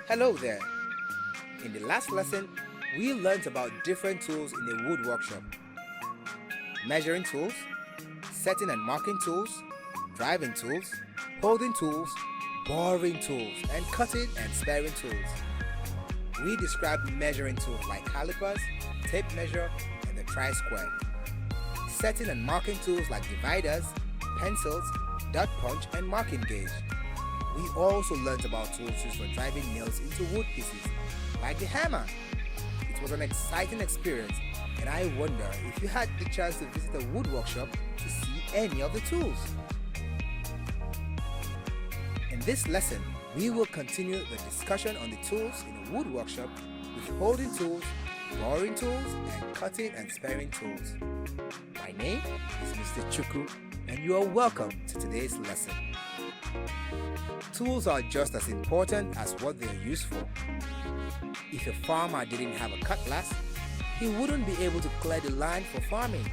Hello there. In the last lesson, we learned about different tools in a wood workshop. Measuring tools, setting and marking tools, driving tools, holding tools, boring tools, and cutting and sparing tools. We described measuring tools like calipers, tape measure, and the tri-square. Setting and marking tools like dividers, pencils, dot punch, and marking gauge. We also learned about tools used for driving nails into wood pieces, like the hammer. It was an exciting experience, and I wonder if you had the chance to visit a wood workshop to see any of the tools. In this lesson, we will continue the discussion on the tools in a wood workshop with holding tools, boring tools, and cutting and sparing tools. My name is Mr. Chukwu, and you are welcome to today's lesson. Tools are just as important as what they are used for. If a farmer didn't have a cutlass, he wouldn't be able to clear the land for farming.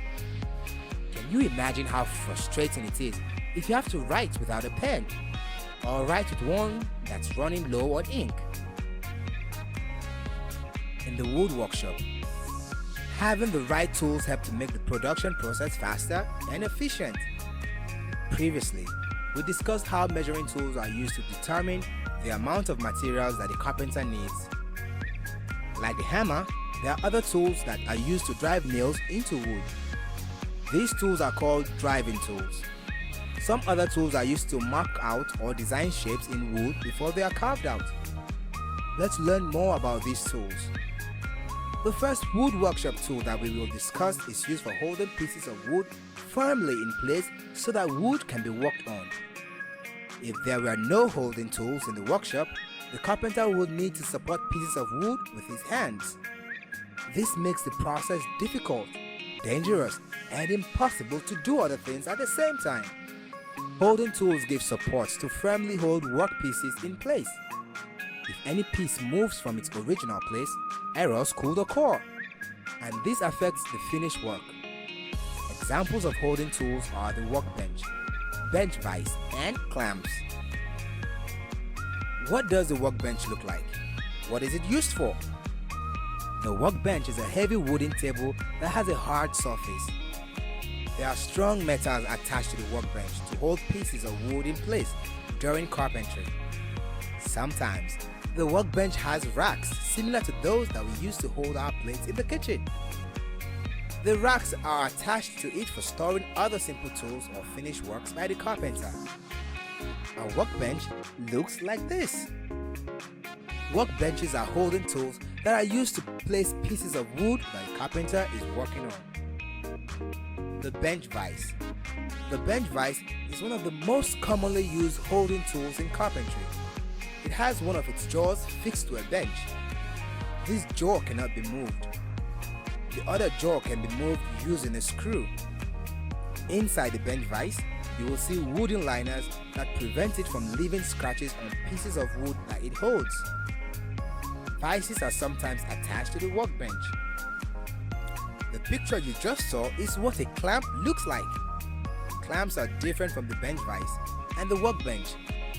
Can you imagine how frustrating it is if you have to write without a pen, or write with one that's running low on ink? In the wood workshop, having the right tools help to make the production process faster and efficient. Previously, we discussed how measuring tools are used to determine the amount of materials that a carpenter needs. Like the hammer, there are other tools that are used to drive nails into wood. These tools are called driving tools. Some other tools are used to mark out or design shapes in wood before they are carved out. Let's learn more about these tools. The first wood workshop tool that we will discuss is used for holding pieces of wood firmly in place so that wood can be worked on. If there were no holding tools in the workshop, the carpenter would need to support pieces of wood with his hands. This makes the process difficult, dangerous, and impossible to do other things at the same time. Holding tools give support to firmly hold work pieces in place. If any piece moves from its original place, errors could occur, and this affects the finished work. Examples of holding tools are the workbench, bench vise, and clamps. What does the workbench look like? What is it used for? The workbench is a heavy wooden table that has a hard surface. There are strong metals attached to the workbench to hold pieces of wood in place during carpentry. Sometimes, the workbench has racks similar to those that we use to hold our plates in the kitchen. The racks are attached to it for storing other simple tools or finished works by the carpenter. A workbench looks like this. Workbenches are holding tools that are used to place pieces of wood that the carpenter is working on. The bench vise. The bench vise is one of the most commonly used holding tools in carpentry. It has one of its jaws fixed to a bench. This jaw cannot be moved. The other jaw can be moved using a screw. Inside the bench vise, you will see wooden liners that prevent it from leaving scratches on pieces of wood that it holds. Vices are sometimes attached to the workbench. The picture you just saw is what a clamp looks like. Clamps are different from the bench vise and the workbench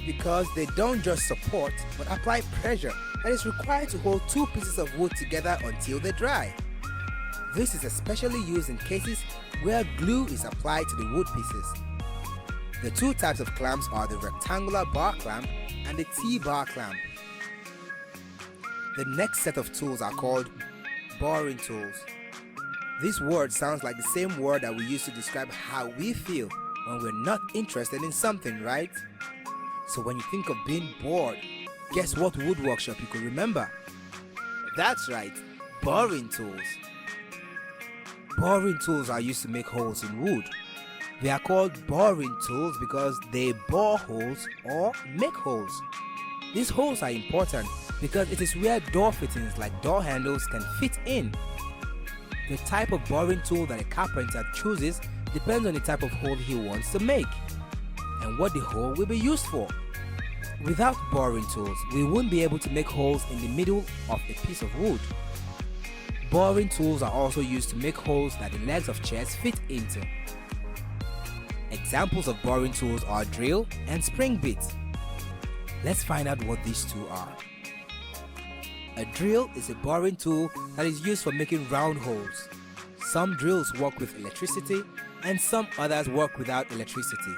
because they don't just support but apply pressure that is required to hold two pieces of wood together until they dry. This is especially used in cases where glue is applied to the wood pieces. The two types of clamps are the rectangular bar clamp and the T-bar clamp. The next set of tools are called boring tools. This word sounds like the same word that we use to describe how we feel when we're not interested in something, right? So when you think of being bored, guess what wood workshop you could remember? That's right, boring tools. Boring tools are used to make holes in wood. They are called boring tools because they bore holes or make holes. These holes are important because it is where door fittings like door handles can fit in. The type of boring tool that a carpenter chooses depends on the type of hole he wants to make and what the hole will be used for. Without boring tools, we won't be able to make holes in the middle of a piece of wood. Boring tools are also used to make holes that the legs of chairs fit into. Examples of boring tools are drill and spring bit. Let's find out what these two are. A drill is a boring tool that is used for making round holes. Some drills work with electricity and some others work without electricity.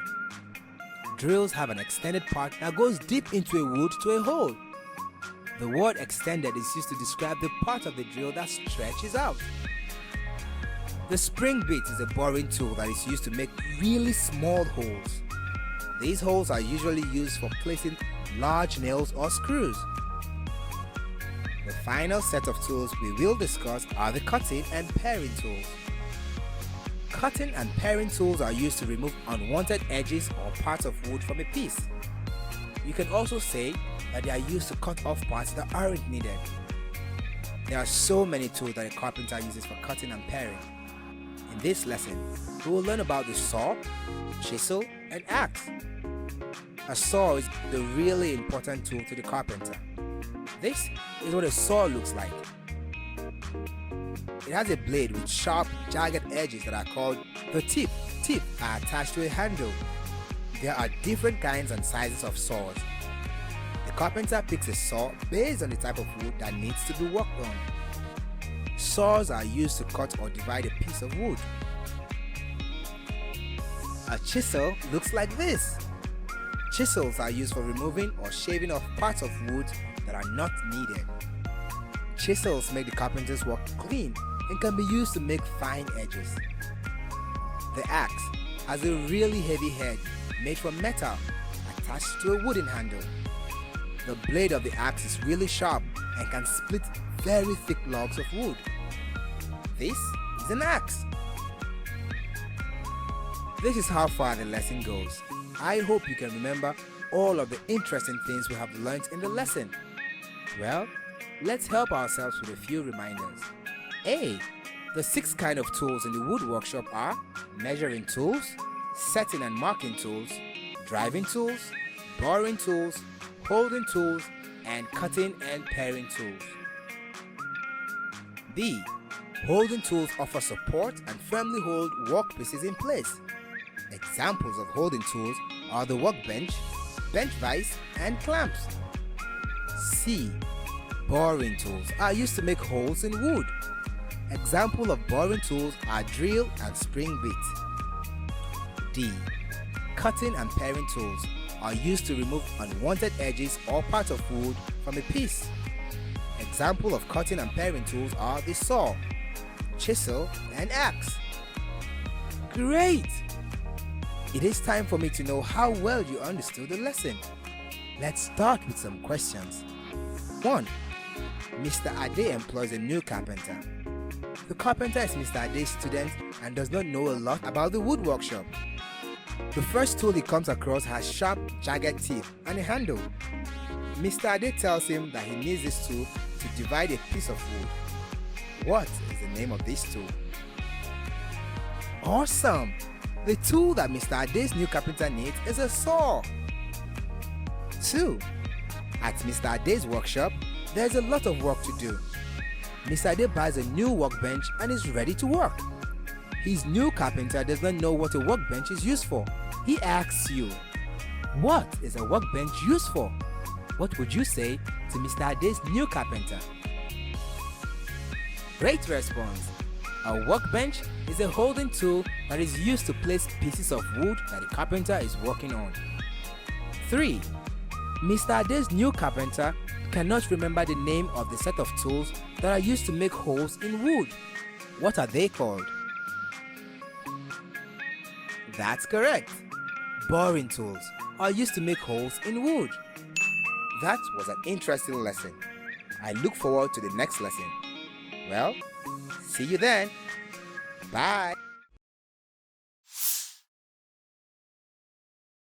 Drills have an extended part that goes deep into a wood to a hole. The word extended is used to describe the part of the drill that stretches out. The spring bit is a boring tool that is used to make really small holes. These holes are usually used for placing large nails or screws. The final set of tools we will discuss are the cutting and paring tools. Cutting and paring tools are used to remove unwanted edges or parts of wood from a piece. You can also say that they are used to cut off parts that aren't needed. There are so many tools that a carpenter uses for cutting and paring. In this lesson, we will learn about the saw, chisel, and axe. A saw is the really important tool to the carpenter. This is what a saw looks like. It has a blade with sharp, jagged edges that are called the tip. Tip are attached to a handle. There are different kinds and sizes of saws. The carpenter picks a saw based on the type of wood that needs to be worked on. Saws are used to cut or divide a piece of wood. A chisel looks like this. Chisels are used for removing or shaving off parts of wood that are not needed. Chisels make the carpenter's work clean and can be used to make fine edges. The axe has a really heavy head made from metal attached to a wooden handle. The blade of the axe is really sharp and can split very thick logs of wood. This is an axe. This is how far the lesson goes. I hope you can remember all of the interesting things we have learned in the lesson. Well, let's help ourselves with a few reminders. A. The 6 kinds of tools in the wood workshop are measuring tools, setting and marking tools, driving tools, boring tools, holding tools, and cutting and paring tools. B. Holding tools offer support and firmly hold workpieces in place. Examples of holding tools are the workbench, bench vise, and clamps. C. Boring tools are used to make holes in wood. Examples of boring tools are drill and spring bit. D. Cutting and paring tools are used to remove unwanted edges or parts of wood from a piece. Examples of cutting and paring tools are the saw, chisel, and axe. Great! It is time for me to know how well you understood the lesson. Let's start with some questions. 1. Mr. Ade employs a new carpenter. The carpenter is Mr. Ade's student and does not know a lot about the wood workshop. The first tool he comes across has sharp, jagged teeth and a handle. Mr. Ade tells him that he needs this tool to divide a piece of wood. What is the name of this tool? Awesome! The tool that Mr. Ade's new carpenter needs is a saw. 2. At Mr. Ade's workshop, there's a lot of work to do. Mr. Ade buys a new workbench and is ready to work. His new carpenter does not know what a workbench is used for. He asks you, what is a workbench used for? What would you say to Mr. Ade's new carpenter? Great response! A workbench is a holding tool that is used to place pieces of wood that the carpenter is working on. 3. Mr. Ade's new carpenter cannot remember the name of the set of tools that are used to make holes in wood. What are they called? That's correct. Boring tools are used to make holes in wood. That was an interesting lesson. I look forward to the next lesson. Well, see you then. Bye.